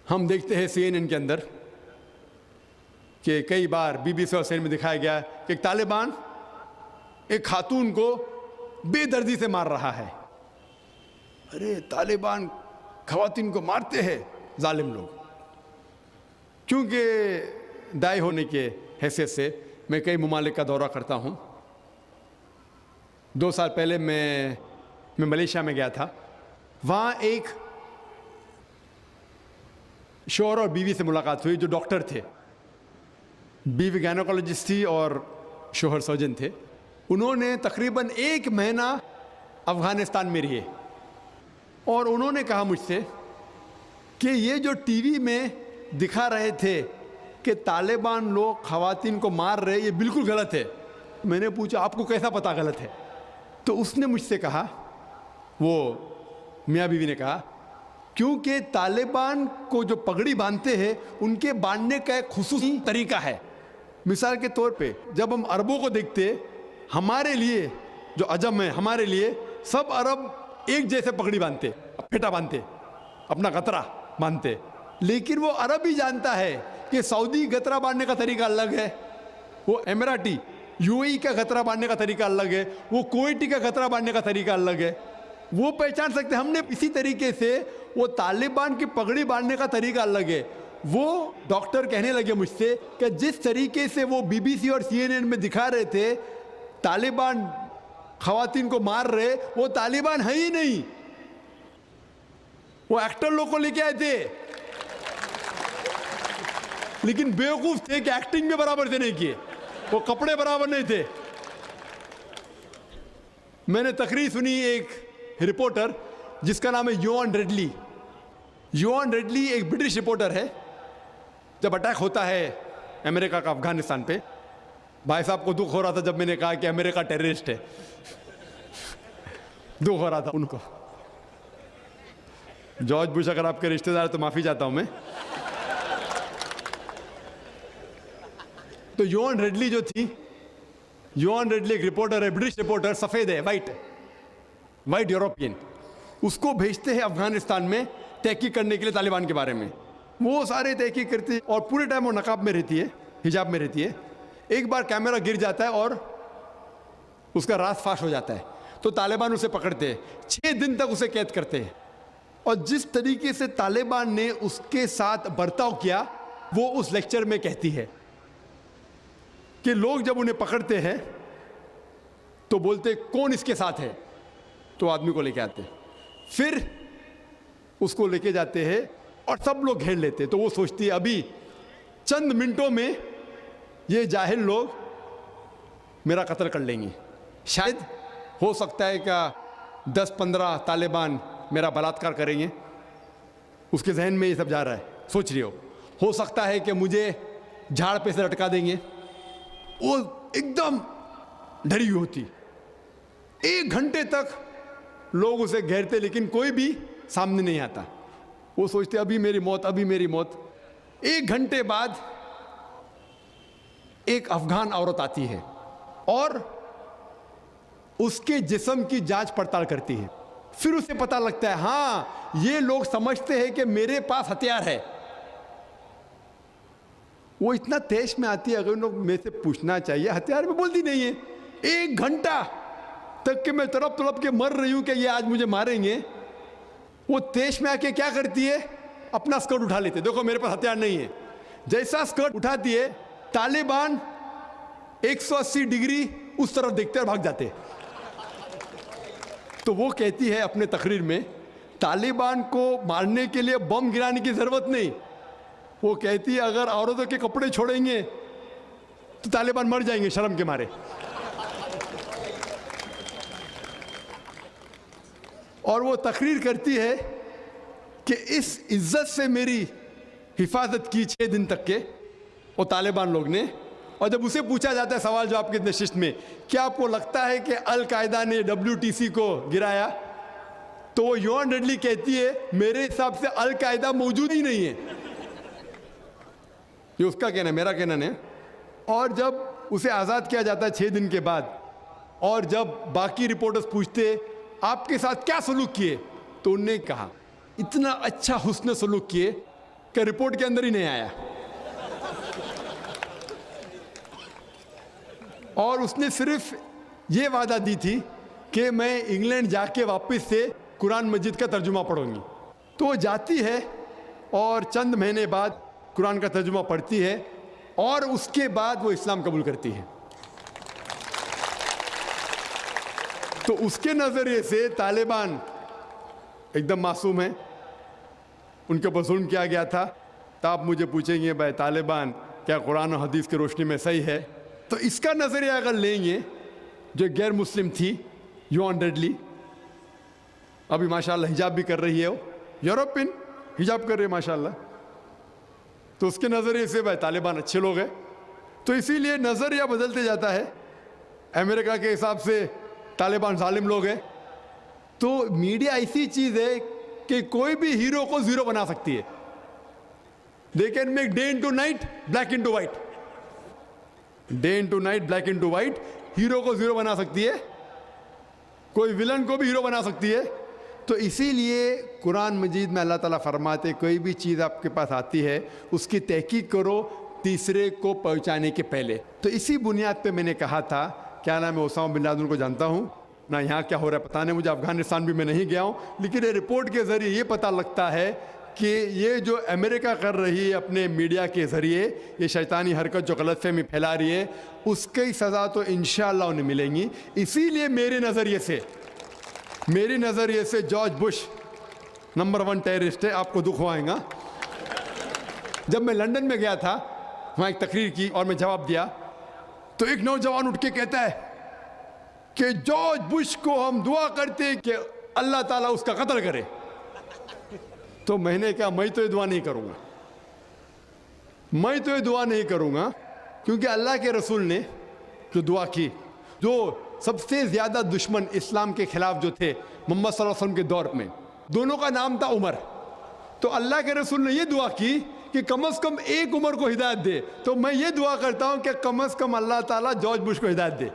हम देखते हैं CNN के अंदर कि कई बार BBC और CNN में दिखाया गया कि एक तालिबान एक खातून को बेदर्दी से मार रहा है। अरे तालिबान खवातीन को मारते हैं जालिम लोग। क्योंकि दाई होने के हैसियत से मैं कई ममालिक का दौरा करता हूँ। 2 साल पहले मैं मलेशिया में गया था। वहाँ एक शौहर और बीवी से मुलाकात हुई जो डॉक्टर थे। बीवी गायनोकोलॉजिस्ट थी और शौहर सर्जन थे। उन्होंने तकरीबन 1 महीना अफ़गानिस्तान में रहे और उन्होंने कहा मुझसे कि ये जो टीवी में दिखा रहे थे कि तालिबान लोग ख़वातीन को मार रहे, ये बिल्कुल गलत है। मैंने पूछा आपको कैसा पता गलत है? तो उसने मुझसे कहा, वो मियाँ बीवी ने कहा, क्योंकि तालिबान को जो पगड़ी बांधते हैं उनके बांधने का एक खुसूसी तरीका है। मिसाल के तौर पे जब हम अरबों को देखते, हमारे लिए जो अजम है, हमारे लिए सब अरब एक जैसे पगड़ी बांधते, फेटा बांधते, अपना गतरा बांधते। लेकिन वो अरब ही जानता है कि सऊदी गतरा बांधने का तरीका अलग है, वो एमिराटी UAE का गतरा बांधने का तरीका अलग है, वो कुवैती का गतरा बांधने का तरीका अलग है। वो पहचान सकते। हमने इसी तरीके से वो तालिबान की पगड़ी बांधने का तरीका अलग है। वो डॉक्टर कहने लगे मुझसे कि जिस तरीके से वो BBC और CNN में दिखा रहे थे तालिबान खवातीन को मार रहे, वो तालिबान है ही नहीं, वो एक्टर लोग को लेके आए थे। लेकिन बेवकूफ थे कि एक्टिंग में बराबर से नहीं किए, वो कपड़े बराबर नहीं थे। मैंने तकरीर सुनी एक रिपोर्टर जिसका नाम है योन रेडली। योन रेडली एक ब्रिटिश रिपोर्टर है। जब अटैक होता है अमेरिका का अफगानिस्तान पे, भाई साहब को दुख हो रहा था जब मैंने कहा कि अमेरिका टेररिस्ट है। दुख हो रहा था उनको। जॉर्ज बुश अगर आपके रिश्तेदार तो माफी चाहता हूं मैं। तो योन रेडली जो थी, योन रेडली एक रिपोर्टर है, ब्रिटिश रिपोर्टर, सफेद है, वाइट यूरोपियन। उसको भेजते हैं अफगानिस्तान में तहकीक करने के लिए तालिबान के बारे में। वो सारे तहकीक करती है और पूरे टाइम वो नकाब में रहती है, हिजाब में रहती है। एक बार कैमरा गिर जाता है और उसका राज फाश हो जाता है, तो तालिबान उसे पकड़ते हैं, 6 दिन तक उसे कैद करते हैं। और जिस तरीके से तालिबान ने उसके साथ बर्ताव किया, वो उस लेक्चर में कहती है कि लोग जब उन्हें पकड़ते हैं तो बोलते कौन इसके साथ है, तो आदमी को लेके आते, फिर उसको लेके जाते हैं और सब लोग घेर लेते। तो वो सोचती है अभी चंद मिनटों में ये जाहिल लोग मेरा कत्ल कर लेंगे। शायद हो सकता है क्या 10-15 तालिबान मेरा बलात्कार करेंगे। उसके जहन में ये सब जा रहा है, सोच रही हो सकता है कि मुझे झाड़ पे से लटका देंगे। वो एकदम डरी हुई होती। 1 घंटे तक लोग उसे घेरते लेकिन कोई भी सामने नहीं आता। वो सोचते अभी मेरी मौत, अभी मेरी मौत। 1 घंटे बाद एक अफगान औरत आती है और उसके जिस्म की जांच पड़ताल करती है। फिर उसे पता लगता है हाँ ये लोग समझते हैं कि मेरे पास हथियार है। वो इतना तेज में आती है, अगर उन लोग मेरे से पूछना चाहिए हथियार में, बोलती नहीं है। 1 घंटा तक के मैं तड़प के मर रही हूं कि ये आज मुझे मारेंगे। वो तेज में आके क्या करती है, अपना स्कर्ट उठा लेते, देखो मेरे पास हथियार नहीं है। जैसा स्कर्ट उठाती है, तालिबान 180 डिग्री उस तरफ देखते और भाग जाते। तो वो कहती है अपने तकरीर में, तालिबान को मारने के लिए बम गिराने की जरूरत नहीं। वो कहती है अगर औरतों के कपड़े छोड़ेंगे तो तालिबान मर जाएंगे शर्म के मारे। और वो तकरीर करती है कि इस इज्जत से मेरी हिफाजत की 6 दिन तक के वो तालिबान लोग ने। और जब उसे पूछा जाता है सवाल जवाब के नशिस्त में, क्या आपको लगता है कि अल-कायदा ने WTC को गिराया, तो वो योन रेडली कहती है मेरे हिसाब से अल-कायदा मौजूद ही नहीं है। ये उसका कहना है, मेरा कहना नहीं। और जब उसे आज़ाद किया जाता है 6 दिन के बाद, और जब बाकी रिपोर्टर्स पूछते आपके साथ क्या सलूक किए, तो उनने कहा इतना अच्छा हुस्न सलूक किए कि रिपोर्ट के अंदर ही नहीं आया। और उसने सिर्फ ये वादा दी थी कि मैं इंग्लैंड जाके वापस से कुरान मजीद का तर्जुमा पढ़ूंगी। तो वो जाती है और चंद महीने बाद कुरान का तर्जुमा पढ़ती है और उसके बाद वो इस्लाम कबूल करती है। तो उसके नज़रिए से तालिबान एकदम मासूम है, उनके ऊपर जुल्म किया गया था। तो आप मुझे पूछेंगे भाई तालिबान क्या कुरान और हदीस की रोशनी में सही है? तो इसका नज़रिया अगर लेंगे, जो गैर मुस्लिम थी योआन रेडली, अभी माशाल्लाह हिजाब भी कर रही है, वो यूरोपियन हिजाब कर रही है माशाल्लाह, तो उसके नज़रिए से भाई तालिबान अच्छे लोग हैं। तो इसीलिए नज़रिया बदलते जाता है। अमेरिका के हिसाब से तालिबान जालिम लोग हैं। तो मीडिया ऐसी चीज़ है कि कोई भी हीरो को ज़ीरो बना सकती है। They can make day into night, black into white, day into night, black into white. Hero को ज़ीरो बना सकती है, कोई विलन को भी हीरो बना सकती है। तो इसीलिए कुरान मजीद में अल्लाह ताला फरमाते कोई भी चीज़ आपके पास आती है उसकी तहकीक करो तीसरे को पहुंचाने के पहले। तो इसी बुनियाद पे मैंने कहा था, क्या नाम है, ओसामा बिन लादेन को जानता हूँ ना, यहाँ क्या हो रहा है पता नहीं मुझे, अफगानिस्तान भी मैं नहीं गया हूँ, लेकिन ये रिपोर्ट के ज़रिए ये पता लगता है कि ये जो अमेरिका कर रही है अपने मीडिया के ज़रिए, ये शैतानी हरकत जो गलतफहमी फैला रही है, उसकी सज़ा तो इंशाअल्लाह उन्हें मिलेंगी। इसीलिए मेरे नज़रिए से जॉर्ज बुश नंबर 1 टेररिस्ट है। आपको दुख होगा, जब मैं लंदन में गया था, वहाँ एक तकरीर की और मैं जवाब दिया, तो एक नौजवान उठ के कहता है कि जॉर्ज बुश को हम दुआ करते हैं कि अल्लाह ताला उसका कत्ल करे। तो मैंने कहा मैं तो ये दुआ नहीं करूँगा, क्योंकि अल्लाह के रसूल ने जो दुआ की, जो सबसे ज़्यादा दुश्मन इस्लाम के ख़िलाफ़ जो थे मोहम्मद सल्लल्लाहु अलैहि वसल्लम के दौर में, दोनों का नाम था उमर। तो अल्लाह के रसूल ने ये दुआ की कि कम से कम एक उमर को हिदायत दे। तो मैं ये दुआ करता हूँ कि कम से कम अल्लाह ताला जॉर्ज बुश को हिदायत दे।